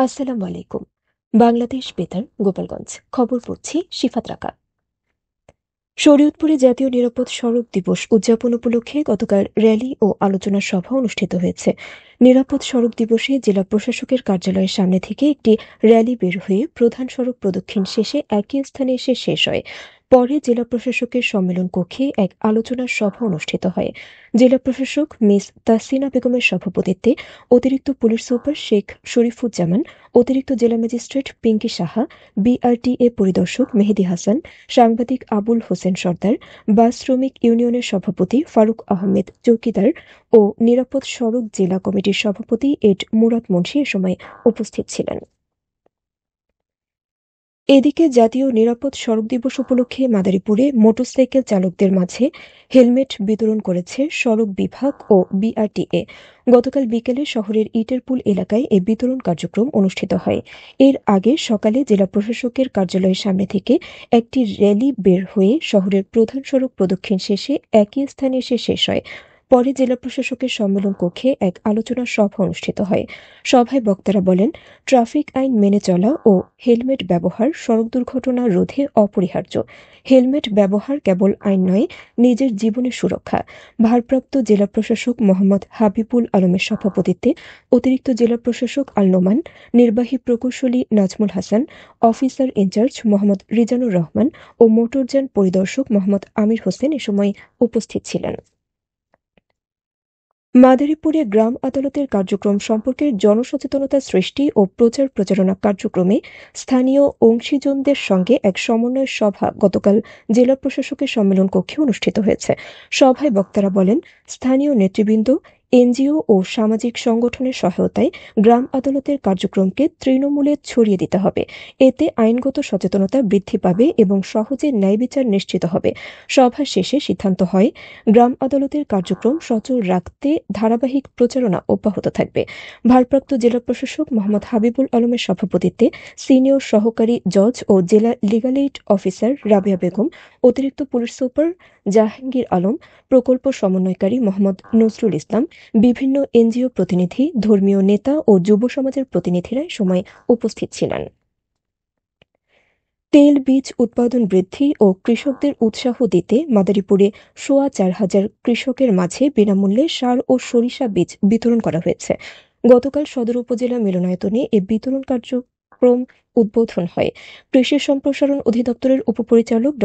আসসালামু আলাইকুম। বাংলাদেশ বেতার গোপালগঞ্জ খবর পড়ছি শিফাত রাকা। শরীয়তপুরে জাতীয় নিরাপদ সড়ক দিবস উদযাপন উপলক্ষে গতকাল র্যালি ও আলোচনা সভা অনুষ্ঠিত হয়েছে। নিরাপদ সড়ক দিবসে জেলা প্রশাসকের কার্যালয়ের সামনে থেকে একটি র্যালি বের হয়ে প্রধান সড়ক প্রদক্ষিণ শেষে একই স্থানে এসে শেষ হয়। পরে জেলা প্রশাসকের সম্মেলন কক্ষে এক আলোচনা সভা অনুষ্ঠিত হয়। জেলা প্রশাসক মিস তাসিনা বেগমের সভাপতিত্বে অতিরিক্ত পুলিশ সুপার শেখ শরীফুজ্জামান, অতিরিক্ত জেলা ম্যাজিস্ট্রেট পিঙ্কি সাহা, বিআরটিএ পরিদর্শক মেহেদী হাসান, সাংবাদিক আবুল হোসেন সর্দার, বাস শ্রমিক ইউনিয়নের সভাপতি ফারুক আহমেদ চৌকিদার ও নিরাপদ সড়ক জেলা কমিটির সভাপতি এড মুরাদ মুন্সী এ সময় উপস্থিত ছিলেন। এদিকে জাতীয় নিরাপদ সড়ক দিবস উপলক্ষে মাদারীপুরে মোটরসাইকেল চালকদের মাঝে হেলমেট বিতরণ করেছে সড়ক বিভাগ ও বিআরটিএ। গতকাল বিকেলে শহরের ইটেরপুল এলাকায় এ বিতরণ কার্যক্রম অনুষ্ঠিত হয়। এর আগে সকালে জেলা প্রশাসকের কার্যালয়ের সামনে থেকে একটি র্যালি বের হয়ে শহরের প্রধান সড়ক প্রদক্ষিণ শেষে একই স্থানে এসে শেষ হয়। পরে জেলা প্রশাসকের সম্মেলন কক্ষে এক আলোচনা সভা অনুষ্ঠিত হয়। সভায় বক্তারা বলেন, ট্রাফিক আইন মেনে চলা ও হেলমেট ব্যবহার সড়ক দুর্ঘটনা রোধে অপরিহার্য। হেলমেট ব্যবহার কেবল আইন নয়, নিজের জীবনের সুরক্ষা। ভারপ্রাপ্ত জেলা প্রশাসক মোহাম্মদ হাবিবুল আলমের সভাপতিত্বে অতিরিক্ত জেলা প্রশাসক আল নোমান, নির্বাহী প্রকৌশলী নাজমুল হাসান, অফিসার ইনচার্জ মোহাম্মদ রিজানুর রহমান ও মোটরযান পরিদর্শক মোহাম্মদ আমির হোসেন এ সময় উপস্থিত ছিলেন। মাদারীপুরে গ্রাম আদালতের কার্যক্রম সম্পর্কে জনসচেতনতা সৃষ্টি ও প্রচার প্রচারণা কার্যক্রমে স্থানীয় অংশীজনদের সঙ্গে এক সমন্বয় সভা গতকাল জেলা প্রশাসকের সম্মেলন কক্ষে অনুষ্ঠিত হয়েছে। সভায় বক্তারা বলেন, স্থানীয় নেতৃবৃন্দ, এনজিও ও সামাজিক সংগঠনের সহায়তায় গ্রাম আদালতের কার্যক্রমকে তৃণমূলে ছড়িয়ে দিতে হবে। এতে আইনগত সচেতনতা বৃদ্ধি পাবে এবং সহজে ন্যায় বিচার নিশ্চিত হবে। সভা শেষে সিদ্ধান্ত হয়, গ্রাম আদালতের কার্যক্রম সচল রাখতে ধারাবাহিক প্রচারণা অব্যাহত থাকবে। ভারপ্রাপ্ত জেলা প্রশাসক মোহাম্মদ হাবিবুল আলমের সভাপতিত্বে সিনিয়র সহকারী জজ ও জেলা legal aid officer Rabeya Begum, অতিরিক্ত পুলিশ সুপার জাহাঙ্গীর আলম, প্রকল্প সমন্বয়কারী মোহাম্মদ নজরুল ইসলাম, বিভিন্ন এনজিও প্রতিনিধি, ধর্মীয় নেতা ও যুব সমাজের প্রতিনিধিরা এ সময় উপস্থিত ছিলেন। তেল বীজ উৎপাদন বৃদ্ধি ও কৃষকদের উৎসাহ দিতে মাদারীপুরে ৪,৫০০ কৃষকের মাঝে বিনামূল্যে সার ও সরিষা বীজ বিতরণ করা হয়েছে। গতকাল সদর উপজেলা মিলনায়তনে এ বিতরণ কার্যক্রম উদ্বোধন হয়। কৃষি সম্প্রসারণ অধিদপ্তরের উপপরিচালক ড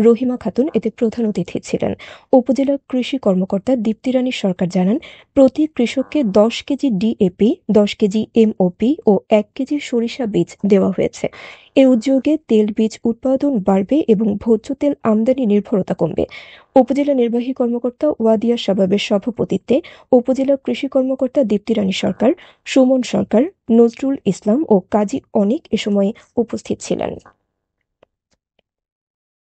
রহিমা খাতুন এতে প্রধান অতিথি ছিলেন। উপজেলা কৃষি কর্মকর্তা দীপ্তি রানী সরকার জানান, প্রতি কৃষককে ১০ কেজি ডিএপি, ১০ কেজি এমওপি ও ১ কেজি সরিষা বীজ দেওয়া হয়েছে। এ উদ্যোগে তেল বীজ উৎপাদন বাড়বে এবং ভোজ্য তেল আমদানি নির্ভরতা কমবে। উপজেলা নির্বাহী কর্মকর্তা ওয়াদিয়া শাবাবের সভাপতিত্বে উপজেলা কৃষি কর্মকর্তা দীপ্তি রানী সরকার, সুমন সরকার, নজরুল ইসলাম ও কাজী অনিক এ সময় উপস্থিত ছিলেন।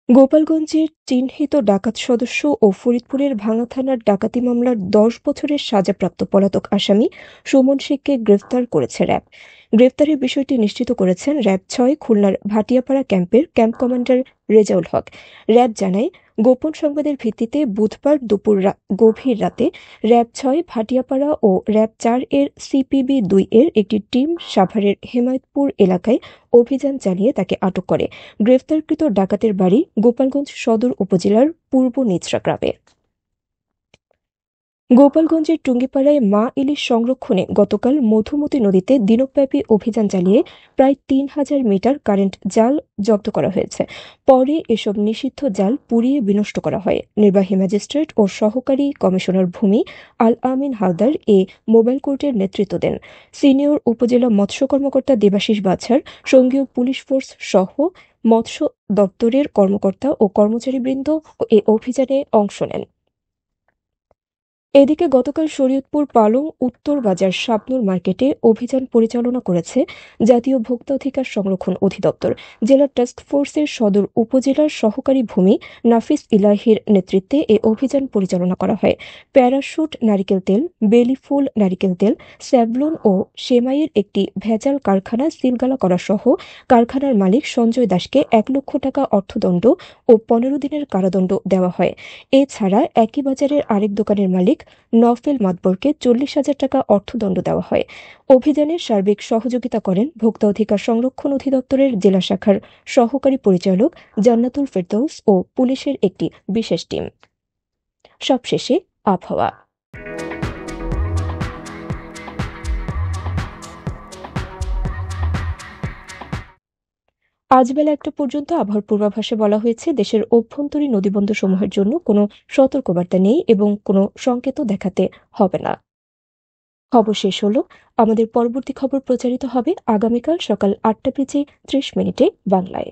গোপালগঞ্জের চিহ্নিত ডাকাত সদস্য ও ফরিদপুরের ভাঙ্গা থানার ডাকাতি মামলার ১০ বছরের সাজাপ্রাপ্ত পলাতক আসামি সুমন শেখকে গ্রেফতার করেছে র্যাব। গ্রেফতারের বিষয়টি নিশ্চিত করেছেন র্যাব-৬ খুলনার ভাটিয়াপাড়া ক্যাম্পের camp commander Rezaul Haque. RAB জানায়, গোপন সংবাদের ভিত্তিতে বুধবার দুপুর গভীর রাতে র্যাব-৬ ভাটিয়াপাড়া ও র্যাব-৪ এর সিপিবি-২ এর একটি টিম সাভারের হেমায়তপুর এলাকায় অভিযান চালিয়ে তাকে আটক করে। গ্রেফতারকৃত ডাকাতের বাড়ি গোপালগঞ্জ সদর উপজেলার পূর্ব নিচরা গ্রামে। গোপালগঞ্জের টুঙ্গিপাড়ায় মা ইলিশ সংরক্ষণে গতকাল মধুমতি নদীতে দিনব্যাপী অভিযান চালিয়ে প্রায় ৩,০০০ মিটার কারেন্ট জাল জব্দ করা হয়েছে। পরে এসব নিষিদ্ধ জাল পুড়িয়ে বিনষ্ট করা হয়। নির্বাহী ম্যাজিস্ট্রেট ও সহকারী কমিশনার ভূমি আল আমিন হালদার এ মোবাইল কোর্টের নেতৃত্ব দেন। সিনিয়র উপজেলা মৎস্য কর্মকর্তা দেবাশিস বাছার, সঙ্গীয় পুলিশ ফোর্স সহ মৎস্য দপ্তরের কর্মকর্তা ও কর্মচারীবৃন্দ এ অভিযানে অংশ নেন। এদিকে গতকাল শরীয়তপুর পালং উত্তর বাজার শাবনুর মার্কেটে অভিযান পরিচালনা করেছে জাতীয় ভোক্তা অধিকার সংরক্ষণ অধিদপ্তর। জেলা টাস্কফোর্সের সদর উপজেলার সহকারী ভূমি নাফিস ইলাহির নেতৃত্বে এ অভিযান পরিচালনা করা হয়। প্যারাশুট নারিকেল তেল, বেলি ফুল নারিকেল তেল, স্যাভলন ও সেমাইয়ের একটি ভেজাল কারখানা সিলগালা করা সহ কারখানার মালিক সঞ্জয় দাসকে ১ লক্ষ টাকা অর্থদণ্ড ও ১৫ দিনের কারাদণ্ড দেওয়া হয়। এছাড়া একই বাজারের আরেক দোকানের মালিক শ্রমিক নফেল মাতবরকে 40,000 টাকা অর্থদণ্ড দেওয়া হয়। অভিযানে সার্বিক সহযোগিতা করেন ভোক্তা অধিকার সংরক্ষণ অধিদপ্তরের জেলা শাখার সহকারী পরিচালক জান্নাতুল ফেরদৌস ও পুলিশের একটি বিশেষ টিম। সবশেষে আবহাওয়া। আজ বেলা 1টা পর্যন্ত আবহাওয়ার পূর্বাভাসে বলা হয়েছে, দেশের অভ্যন্তরীণ নদীবন্দরসমূহের জন্য কোনো সতর্কবার্তা নেই এবং কোনো সংকেতও দেখাতে হবে না। খবর শেষ হলো। আমাদের পরবর্তী খবর প্রচারিত হবে আগামীকাল সকাল 8টা বেজে 30 মিনিটে বাংলায়।